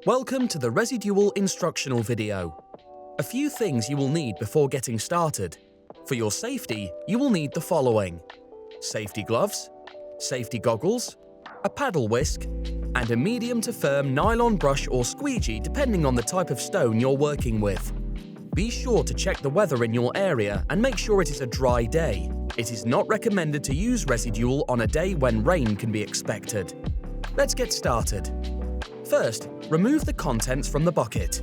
Welcome to the ResiDual instructional video. A few things you will need before getting started. For your safety, you will need the following: safety gloves, safety goggles, a paddle whisk, and a medium to firm nylon brush or squeegee depending on the type of stone you're working with. Be sure to check the weather in your area and make sure it is a dry day. It is not recommended to use ResiDual on a day when rain can be expected. Let's get started. First, remove the contents from the bucket.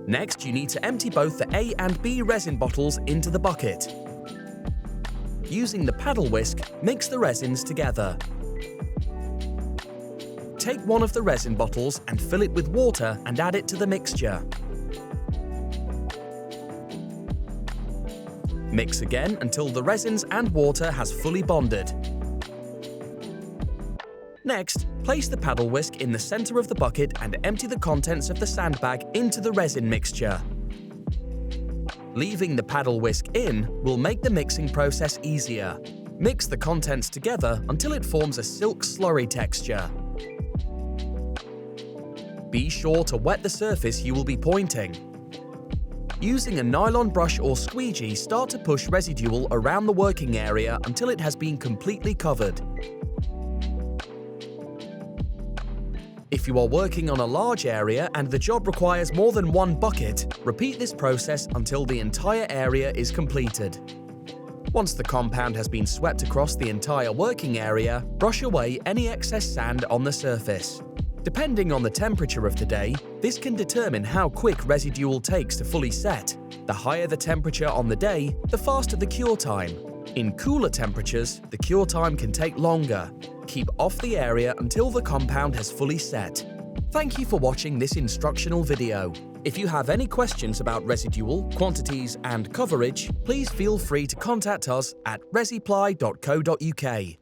Next, you need to empty both the A and B resin bottles into the bucket. Using the paddle whisk, mix the resins together. Take one of the resin bottles and fill it with water and add it to the mixture. Mix again until the resins and water has fully bonded. Next, place the paddle whisk in the center of the bucket and empty the contents of the sandbag into the resin mixture. Leaving the paddle whisk in will make the mixing process easier. Mix the contents together until it forms a silk slurry texture. Be sure to wet the surface you will be pointing. Using a nylon brush or squeegee, start to push ResiDual around the working area until it has been completely covered. If you are working on a large area and the job requires more than one bucket, repeat this process until the entire area is completed. Once the compound has been swept across the entire working area, brush away any excess sand on the surface. Depending on the temperature of the day, this can determine how quick ResiDual takes to fully set. The higher the temperature on the day, the faster the cure time. In cooler temperatures, the cure time can take longer. Keep off the area until the compound has fully set. Thank you for watching this instructional video. If you have any questions about ResiDual, quantities and coverage, please feel free to contact us at resiply.co.uk.